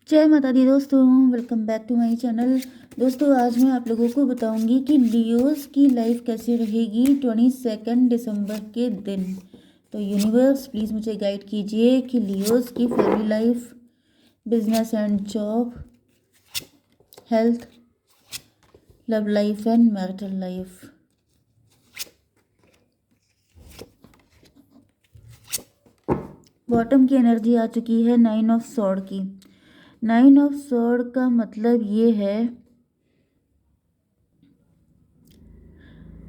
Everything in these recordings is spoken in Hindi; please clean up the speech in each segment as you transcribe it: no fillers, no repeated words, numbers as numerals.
जय माता दी दोस्तों, welcome back to my channel. दोस्तों आज मैं आप लोगों को बताऊंगी कि लियोस की लाइफ कैसे रहेगी 22 दिसंबर के दिन। तो यूनिवर्स प्लीज़ मुझे गाइड कीजिए कि लियोस की family life, business and job, health, love life and marital life. Bottom की एनर्जी आ चुकी है 9 ऑफ सॉर्ड की। 9 ऑफ सॉर्ड का मतलब ये है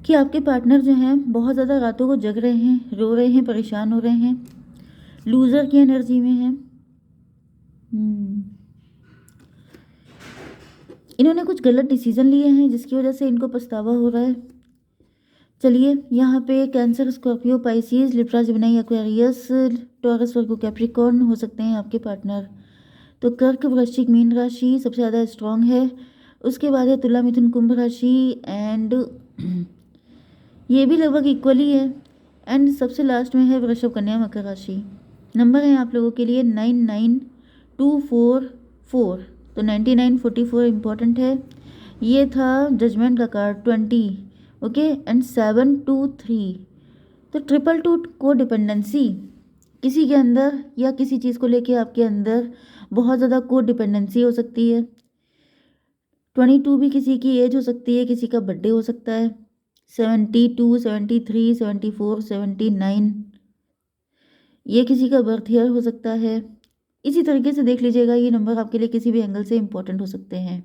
कि आपके पार्टनर जो हैं बहुत ज़्यादा रातों को जग रहे हैं, रो रहे हैं, परेशान हो रहे हैं, लूज़र की एनर्जी में हैं। इन्होंने कुछ गलत डिसीजन लिए हैं जिसकी वजह से इनको पछतावा हो रहा है। चलिए यहाँ पे Cancer, Scorpio, Pisces, Libra, Gemini, Aquarius, Taurus, Virgo, Capricorn हो सकते हैं आपके पार्टनर। तो कर्क, वृश्चिक, मीन राशि सबसे ज़्यादा स्ट्रांग है। उसके बाद है तुला, मिथुन, कुंभ राशि एंड ये भी लगभग इक्वली है। एंड सबसे लास्ट में है वृषभ, कन्या, मकर राशि। नंबर है आप लोगों के लिए 99244। तो 9944 इम्पॉर्टेंट है। ये था जजमेंट का कार्ड 20, ओके, एंड 723। तो 222 को डिपेंडेंसी किसी के अंदर या किसी चीज़ को लेके आपके अंदर बहुत ज़्यादा को डिपेंडेंसी हो सकती है। 22 भी किसी की एज हो सकती है, किसी का बर्थडे हो सकता है। 72, 73, 74, 79 ये किसी का बर्थ ईयर हो सकता है। इसी तरीके से देख लीजिएगा, ये नंबर आपके लिए किसी भी एंगल से इंपॉर्टेंट हो सकते हैं।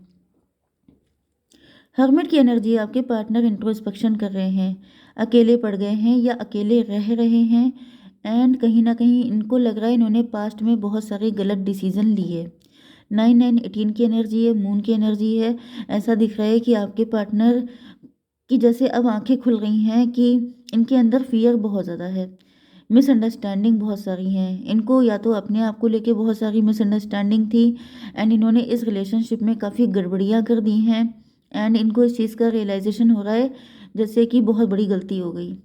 हर्मिट की एनर्जी, आपके पार्टनर इंट्रोस्पेक्शन कर रहे हैं, अकेले पड़ गए हैं या अकेले रह रहे हैं। एंड कहीं ना कहीं इनको लग रहा है इन्होंने पास्ट में बहुत सारे गलत डिसीजन लिए। 9918 की एनर्जी है, मून की एनर्जी है। ऐसा दिख रहा है कि आपके पार्टनर की जैसे अब आंखें खुल गई हैं कि इनके अंदर फियर बहुत ज़्यादा है, मिसअंडरस्टैंडिंग बहुत सारी हैं। इनको या तो अपने आप को लेके बहुत सारी मिसअंडरस्टैंडिंग थी एंड इन्होंने इस रिलेशनशिप में काफ़ी गड़बड़ियाँ कर दी हैं। एंड इनको इस चीज़ का रियलाइजेशन हो रहा है जैसे कि बहुत बड़ी गलती हो गई।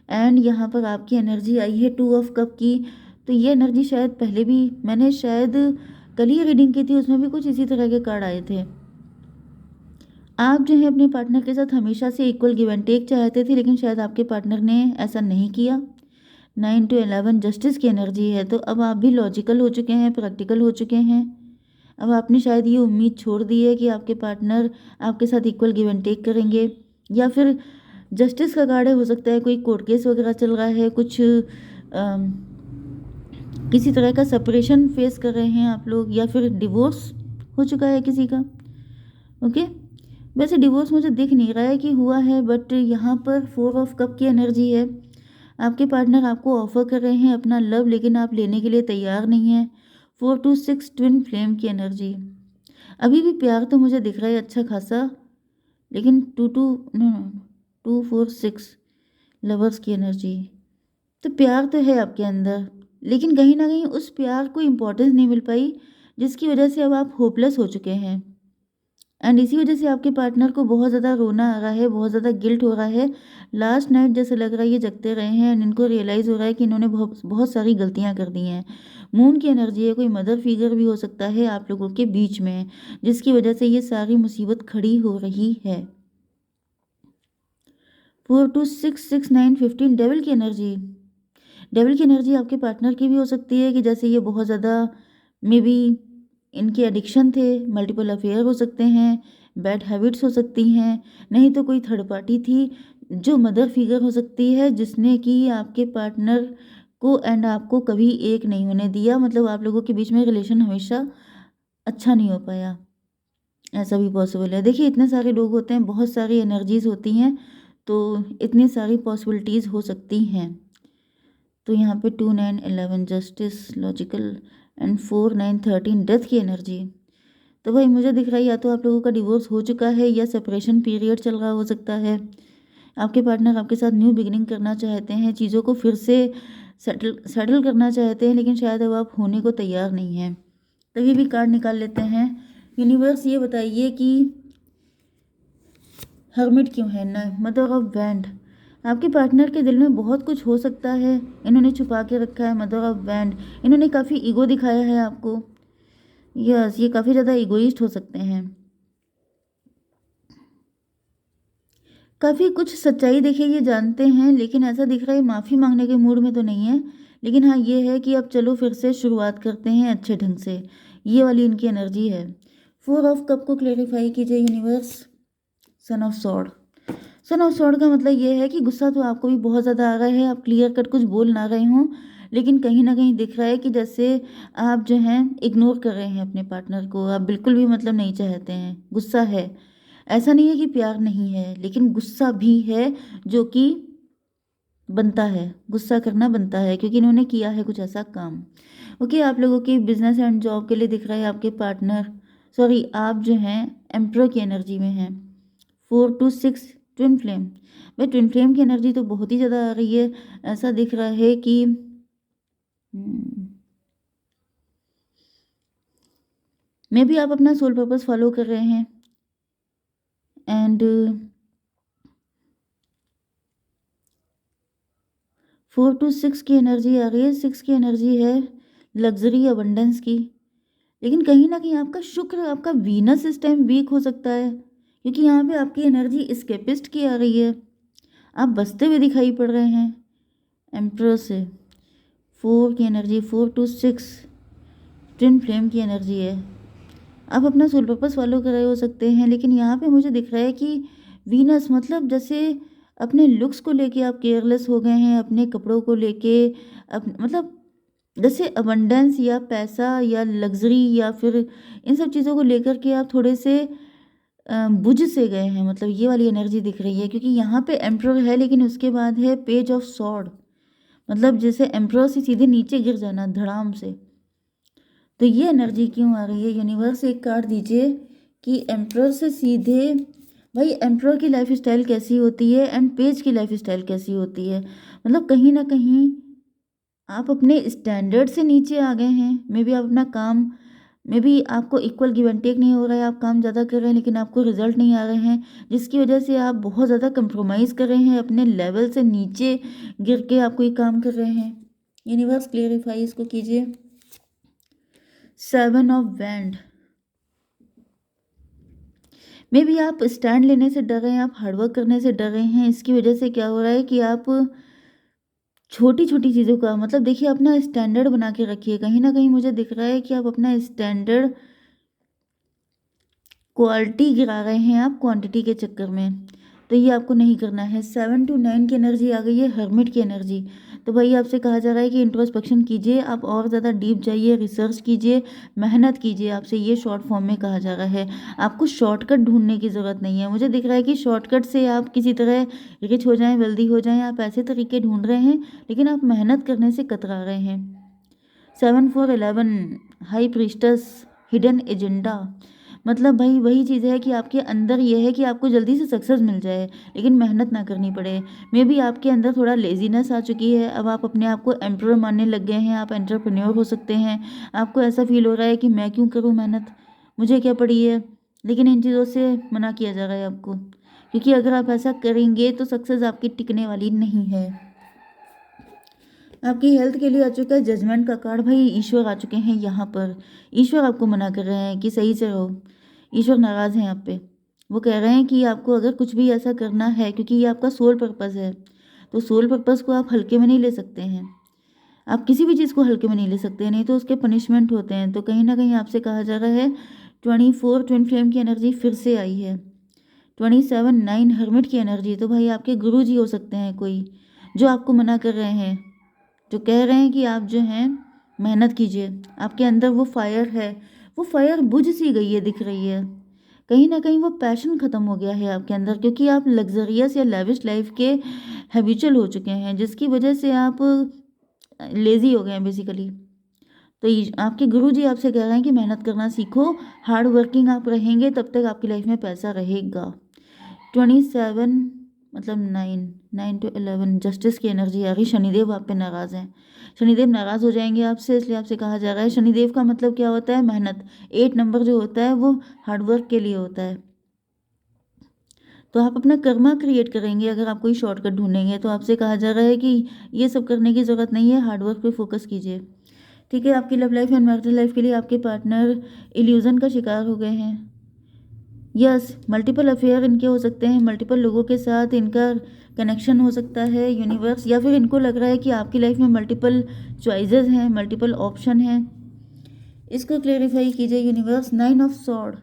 एंड यहाँ पर आपकी एनर्जी आई है 2 ऑफ कप की। तो ये एनर्जी शायद पहले भी मैंने शायद कल ही रीडिंग की थी, उसमें भी कुछ इसी तरह के कार्ड आए थे। आप जो है अपने पार्टनर के साथ हमेशा से इक्वल गिव एंड टेक चाहते थे, लेकिन शायद आपके पार्टनर ने ऐसा नहीं किया। 9 to 11 जस्टिस की एनर्जी है। तो अब आप भी लॉजिकल हो चुके हैं, प्रैक्टिकल हो चुके हैं। अब आपने शायद ये उम्मीद छोड़ दी है कि आपके पार्टनर आपके साथ इक्वल गिव एंड टेक करेंगे। या फिर जस्टिस का कार्ड है, हो सकता है कोई कोर्ट केस वगैरह चल रहा है, कुछ किसी तरह का सेपरेशन फेस कर रहे हैं आप लोग, या फिर डिवोर्स हो चुका है किसी का। ओके, वैसे डिवोर्स मुझे दिख नहीं रहा है कि हुआ है, बट यहाँ पर 4 ऑफ कप की एनर्जी है। आपके पार्टनर आपको ऑफर कर रहे हैं अपना लव, लेकिन आप लेने के लिए तैयार नहीं हैं। 4 to 6 ट्विन फ्लेम की एनर्जी। अभी भी प्यार तो मुझे दिख रहा है अच्छा खासा, लेकिन 2 4 6 लवर्स की एनर्जी। तो प्यार तो है आपके अंदर, लेकिन कहीं ना कहीं उस प्यार को इम्पोर्टेंस नहीं मिल पाई, जिसकी वजह से अब आप होपलेस हो चुके हैं। एंड इसी वजह से आपके पार्टनर को बहुत ज़्यादा रोना आ रहा है, बहुत ज़्यादा गिल्ट हो रहा है। लास्ट नाइट जैसे लग रहा है ये जगते रहे हैं एंड इनको रियलाइज़ हो रहा है कि इन्होंने बहुत बहुत सारी गलतियां कर दी हैं। मून की एनर्जी है, कोई मदर फिगर भी हो सकता है आप लोगों के बीच में, जिसकी वजह से ये सारी मुसीबत खड़ी हो रही है। 4 to 6 6 9 15 डेविल की एनर्जी। डेविल की एनर्जी आपके पार्टनर की भी हो सकती है कि जैसे ये बहुत ज़्यादा मे बी इनके एडिक्शन थे, मल्टीपल अफेयर हो सकते हैं, बैड हैबिट्स हो सकती हैं, नहीं तो कोई थर्ड पार्टी थी जो मदर फिगर हो सकती है, जिसने कि आपके पार्टनर को एंड आपको कभी एक नहीं होने दिया। मतलब आप लोगों के बीच में रिलेशन हमेशा अच्छा नहीं हो पाया, ऐसा भी पॉसिबल है। देखिए इतने सारे लोग होते हैं, बहुत सारी एनर्जीज होती हैं, तो इतनी सारी पॉसिबिलिटीज़ हो सकती हैं। तो यहाँ पे 2 9 11 जस्टिस, लॉजिकल एंड 4 9 13 डेथ की एनर्जी। तो भाई मुझे दिख रहा है या तो आप लोगों का डिवोर्स हो चुका है या सेपरेशन पीरियड चल रहा हो सकता है। आपके पार्टनर आपके साथ न्यू बिगिनिंग करना चाहते हैं, चीज़ों को फिर से सेटल करना चाहते हैं, लेकिन शायद अब आप होने को तैयार नहीं हैं। तभी भी कार्ड निकाल लेते हैं। यूनिवर्स ये बताइए कि हर्मिट क्यों है ना, मदर ऑफ बैंड। आपके पार्टनर के दिल में बहुत कुछ हो सकता है, इन्होंने छुपा के रखा है। मदर ऑफ बैंड, इन्होंने काफ़ी ईगो दिखाया है आपको। यस, ये काफ़ी ज़्यादा इगोइस्ट हो सकते हैं। काफ़ी कुछ सच्चाई देखिए ये जानते हैं, लेकिन ऐसा दिख रहा है माफ़ी माँगने के मूड में तो नहीं है। लेकिन हाँ, ये है कि अब चलो फिर से शुरुआत करते हैं अच्छे ढंग से। ये वाली इनकी एनर्जी है। 4 ऑफ कप को क्लेरिफ़ाई कीजिए universe. Son of sword. Son of sword का मतलब ये है कि गुस्सा तो आपको भी बहुत ज़्यादा आ रहा है, आप क्लियर कट कुछ बोल ना रहे हों, लेकिन कहीं न कहीं दिख रहा है कि जैसे आप जो हैं इग्नोर कर रहे हैं अपने पार्टनर को, आप बिल्कुल भी मतलब नहीं चाहते हैं, गुस्सा है। ऐसा नहीं है कि प्यार नहीं है, लेकिन गुस्सा भी है जो कि बनता है, गुस्सा करना बनता है क्योंकि इन्होंने किया है कुछ ऐसा काम। ओके, आप लोगों की बिज़नेस एंड जॉब के लिए दिख रहा है आपके पार्टनर, सॉरी आप जो हैं एम्परर की एनर्जी में हैं। 4 टू 6 ट्विन फ्लेम। भाई ट्विन फ्लेम की एनर्जी तो बहुत ही ज़्यादा आ रही है। ऐसा दिख रहा है कि मे बी आप अपना सोल पर्पस फॉलो कर रहे हैं एंड 4 टू 6 की एनर्जी आ रही है। 6 की एनर्जी है लग्जरी अबंडेंस की, लेकिन कहीं न कहीं आपका शुक्र, आपका वीनस इस टाइम वीक हो सकता है क्योंकि यहाँ पे आपकी एनर्जी एस्केपिस्ट की आ रही है। आप बचते हुए दिखाई पड़ रहे हैं एम्परर से। 4 की एनर्जी, 4 टू 6 ट्विन फ्लेम की एनर्जी है। आप अपना सोल पर्पस फॉलो कर रहे हो सकते हैं, लेकिन यहाँ पे मुझे दिख रहा है कि वीनस मतलब जैसे अपने लुक्स को लेके आप केयरलेस हो गए हैं, अपने कपड़ों को लेके मतलब जैसे अबंडेंस या पैसा या लग्जरी या फिर इन सब चीज़ों को लेकर के आप थोड़े से बुझ से गए हैं, मतलब ये वाली एनर्जी दिख रही है क्योंकि यहाँ पे एम्परर है लेकिन उसके बाद है पेज ऑफ सॉर्ड, मतलब जैसे एम्परर से सीधे नीचे गिर जाना धड़ाम से। तो ये एनर्जी क्यों आ रही है यूनिवर्स, एक कार्ड दीजिए कि एम्परर से सीधे, भाई एम्परर की लाइफ स्टाइल कैसी होती है एंड पेज की लाइफ स्टाइल कैसी होती है, मतलब कहीं ना कहीं आप अपने स्टैंडर्ड से नीचे आ गए हैं। मे बी आप अपना काम, मे बी आपको इक्वल गिव एंड टेक नहीं हो रहा है, आप काम ज़्यादा कर रहे हैं लेकिन आपको रिजल्ट नहीं आ रहे हैं, जिसकी वजह से आप बहुत ज़्यादा कंप्रोमाइज़ कर रहे हैं, अपने लेवल से नीचे गिर के आप कोई काम कर रहे हैं। यूनिवर्स क्लियरिफाई इसको कीजिए। 7 ऑफ वैंड। मे बी आप स्टैंड लेने से डर रहे हैं, आप हार्डवर्क करने से डर रहे हैं, इसकी वजह से क्या हो रहा है कि आप छोटी छोटी चीज़ों का मतलब देखिए अपना स्टैंडर्ड बना के रखिए। कहीं ना कहीं मुझे दिख रहा है कि आप अपना स्टैंडर्ड क्वालिटी गिरा रहे हैं आप क्वांटिटी के चक्कर में, तो ये आपको नहीं करना है। 7 टू 9 की एनर्जी आ गई है हर्मिट की एनर्जी। तो भाई आपसे कहा जा रहा है कि इंट्रोस्पेक्शन कीजिए, आप और ज़्यादा डीप जाइए, रिसर्च कीजिए, मेहनत कीजिए, आपसे ये शॉर्ट फॉर्म में कहा जा रहा है। आपको शॉर्टकट ढूंढने की ज़रूरत नहीं है। मुझे दिख रहा है कि शॉर्टकट से आप किसी तरह रिच हो जाएं, वेल्दी हो जाएं, आप ऐसे तरीके ढूंढ रहे हैं लेकिन आप मेहनत करने से कतरा रहे हैं। 7 4 11 हाई प्रीस्टस हिडन एजेंडा, मतलब भाई वही चीज़ है कि आपके अंदर ये है कि आपको जल्दी से सक्सेस मिल जाए लेकिन मेहनत ना करनी पड़े। मे बी आपके अंदर थोड़ा लेजीनेस आ चुकी है, अब आप अपने आप को एम्प्रोर मानने लग गए हैं, आप एंटरप्रेन्योर हो सकते हैं। आपको ऐसा फील हो रहा है कि मैं क्यों करूँ मेहनत, मुझे क्या पड़ी है, लेकिन इन चीज़ों से मना किया जा रहा है आपको क्योंकि अगर आप ऐसा करेंगे तो सक्सेस आपकी टिकने वाली नहीं है। आपकी हेल्थ के लिए आ चुका है जजमेंट का कार्ड। भाई ईश्वर आ चुके हैं यहाँ पर, ईश्वर आपको मना कर रहे हैं कि सही से रहो। ईश्वर नाराज़ हैं आप पे, वो कह रहे हैं कि आपको अगर कुछ भी ऐसा करना है क्योंकि ये आपका सोल पर्पस है, तो सोल पर्पस को आप हल्के में नहीं ले सकते हैं। आप किसी भी चीज़ को हल्के में नहीं ले सकते, नहीं तो उसके पनिशमेंट होते हैं। तो कहीं ना कहीं आपसे कहा जा रहा है 24 ट्विन फ्लेम की एनर्जी फिर से आई है। 27 9 हर्मिट की एनर्जी। तो भाई आपके गुरु जी हो सकते हैं कोई जो आपको मना कर रहे हैं, जो कह रहे हैं कि आप जो हैं मेहनत कीजिए। आपके अंदर वो फायर है, वो फायर बुझ सी गई है दिख रही है। कहीं ना कहीं वो पैशन ख़त्म हो गया है आपके अंदर क्योंकि आप लग्जरियस या लेविश लाइफ के हैबिचुअल हो चुके हैं, जिसकी वजह से आप लेज़ी हो गए हैं बेसिकली। तो आपके गुरुजी आपसे कह रहे हैं कि मेहनत करना सीखो, हार्ड वर्किंग आप रहेंगे तब तक आपकी लाइफ में पैसा रहेगा। 27 मतलब 9 9 टू 11 जस्टिस की एनर्जी आ रही। शनिदेव आप पे नाराज़ हैं, शनिदेव नाराज़ हो जाएंगे आपसे, इसलिए आपसे कहा जा रहा है शनिदेव का मतलब क्या होता है, मेहनत। 8 नंबर जो होता है वो हार्डवर्क के लिए होता है। तो आप अपना कर्मा क्रिएट करेंगे अगर आप कोई शॉर्टकट ढूंढेंगे। तो आपसे कहा जा रहा है कि ये सब करने की ज़रूरत नहीं है, हार्डवर्क पे फोकस कीजिए। ठीक है, आपकी love life and marital life के लिए आपके पार्टनर इल्यूजन का शिकार हो गए हैं। यस, मल्टीपल अफेयर इनके हो सकते हैं, मल्टीपल लोगों के साथ इनका कनेक्शन हो सकता है यूनिवर्स, या फिर इनको लग रहा है कि आपकी लाइफ में मल्टीपल चॉइसेस हैं, मल्टीपल ऑप्शन हैं। इसको क्लेरिफाई कीजिए यूनिवर्स। 9 ऑफ सॉर्ड,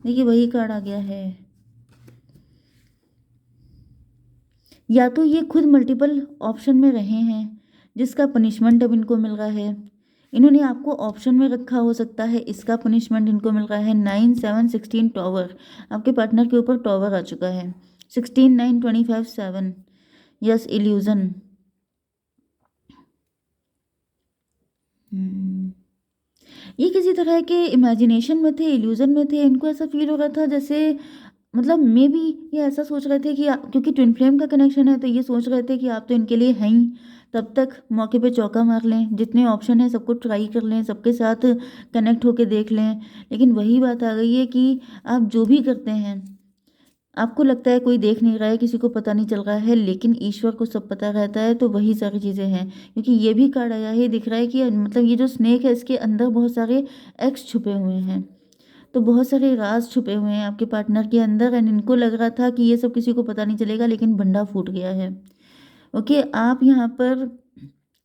देखिए वही कार्ड आ गया है। या तो ये खुद मल्टीपल ऑप्शन में रहे हैं जिसका पनिशमेंट अब इनको मिल रहा है, इन्होंने आपको ऑप्शन में रखा हो सकता है, इसका पनिशमेंट इनको मिल रहा है। 9 7 16 टॉवर, आपके पार्टनर के ऊपर टॉवर आ चुका है। 16 9 25 7, यस इल्यूजन। ये किसी तरह के इमेजिनेशन में थे, इल्यूजन में थे, इनको ऐसा फील हो रहा था जैसे मतलब मे बी ये ऐसा सोच रहे थे कि क्योंकि ट्विन फ्लेम का कनेक्शन है तो ये सोच रहे थे कि आप तो इनके लिए हैं ही, तब तक मौके पे चौका मार लें, जितने ऑप्शन है सबको ट्राई कर लें, सबके साथ कनेक्ट होके देख लें। लेकिन वही बात आ गई है कि आप जो भी करते हैं आपको लगता है कोई देख नहीं रहा है, किसी को पता नहीं चल रहा है, लेकिन ईश्वर को सब पता रहता है। तो वही सारी चीज़ें हैं, क्योंकि ये भी कार्ड आया है, दिख रहा है कि मतलब ये जो स्नेक है इसके अंदर बहुत सारे एक्स छुपे हुए हैं, तो बहुत सारे राज छुपे हुए हैं आपके पार्टनर के अंदर। एंड इनको लग रहा था कि ये सब किसी को पता नहीं चलेगा, लेकिन भंडा फूट गया है। ओके, आप यहाँ पर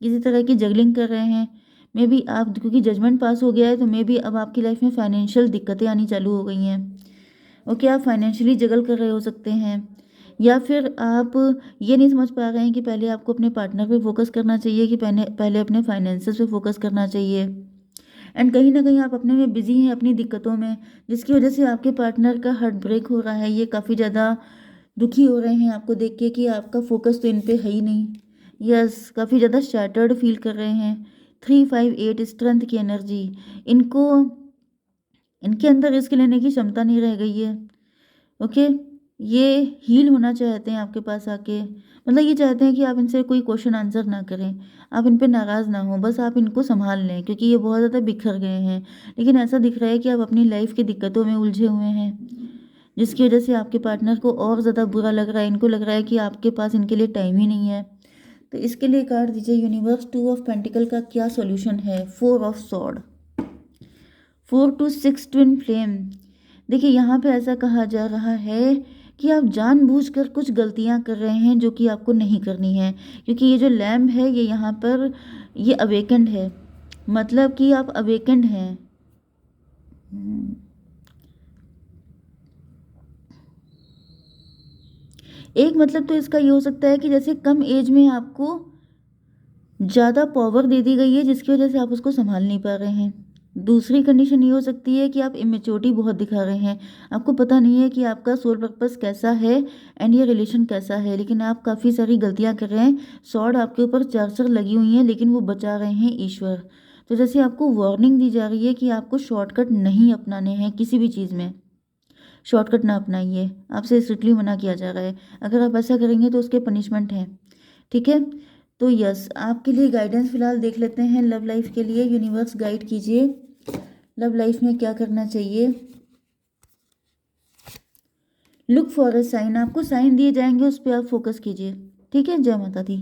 किसी तरह की जगलिंग कर रहे हैं, मे बी आप, क्योंकि जजमेंट पास हो गया है तो मे बी अब आपकी लाइफ में फाइनेंशियल दिक्कतें आनी चालू हो गई हैं। ओके, आप फाइनेंशियली जगल कर रहे हो सकते हैं, या फिर आप ये नहीं समझ पा रहे हैं कि पहले आपको अपने पार्टनर पे फोकस करना चाहिए कि पहले पहले अपने फाइनेंसेस पे फोकस करना चाहिए। एंड कहीं ना कहीं आप अपने में बिजी हैं, अपनी दिक्कतों में, जिसकी वजह से आपके पार्टनर का हार्ट ब्रेक हो रहा है। ये काफ़ी ज़्यादा दुखी हो रहे हैं आपको देख के कि आपका फोकस तो इन पे है ही नहीं। यस, काफ़ी ज़्यादा शैटर्ड फील कर रहे हैं। 3 5 8 स्ट्रेंथ की एनर्जी, इनको इनके अंदर रिस्क लेने की क्षमता नहीं रह गई है। ओके, ये हील होना चाहते हैं आपके पास आके, मतलब ये चाहते हैं कि आप इनसे कोई क्वेश्चन आंसर ना करें, आप इन पे नाराज़ ना हो, बस आप इनको संभाल लें, क्योंकि ये बहुत ज़्यादा बिखर गए हैं। लेकिन ऐसा दिख रहा है कि आप अपनी लाइफ की दिक्कतों में उलझे हुए हैं, जिसकी वजह से आपके पार्टनर को और ज़्यादा बुरा लग रहा है। इनको लग रहा है कि आपके पास इनके लिए टाइम ही नहीं है। तो इसके लिए कार्ड दीजिए यूनिवर्स। 2 ऑफ पेंटिकल का क्या सॉल्यूशन है? 4 of sword, 4 to 6 twin flame. देखिए यहाँ पे ऐसा कहा जा रहा है कि आप जानबूझकर कुछ गलतियाँ कर रहे हैं जो कि आपको नहीं करनी है, क्योंकि ये जो लैम्प है ये यहाँ पर ये अवेकेंड है, मतलब कि आप अवेकेंड हैं। एक मतलब तो इसका ये हो सकता है कि जैसे कम एज में आपको ज़्यादा पावर दे दी गई है, जिसकी वजह से आप उसको संभाल नहीं पा रहे हैं। दूसरी कंडीशन ये हो सकती है कि आप इमेच्योरिटी बहुत दिखा रहे हैं, आपको पता नहीं है कि आपका सोल पर्पस कैसा है एंड ये रिलेशन कैसा है, लेकिन आप काफ़ी सारी गलतियां कर रहे हैं। सॉर्ड आपके ऊपर चार लगी हुई हैं, लेकिन वो बचा रहे हैं ईश्वर। तो जैसे आपको वार्निंग दी जा रही है कि आपको शॉर्टकट नहीं अपनाने हैं, किसी भी चीज़ में शॉर्टकट ना अपनाइए, आपसे स्ट्रिक्टली मना किया जा रहा है। अगर आप ऐसा करेंगे तो उसके पनिशमेंट हैं, ठीक है। तो यस, आपके लिए गाइडेंस फिलहाल देख लेते हैं लव लाइफ के लिए। यूनिवर्स गाइड कीजिए, लव लाइफ में क्या करना चाहिए। लुक फॉर अ साइन, आपको साइन दिए जाएंगे, उस पर आप फोकस कीजिए, ठीक है। जय माता दी।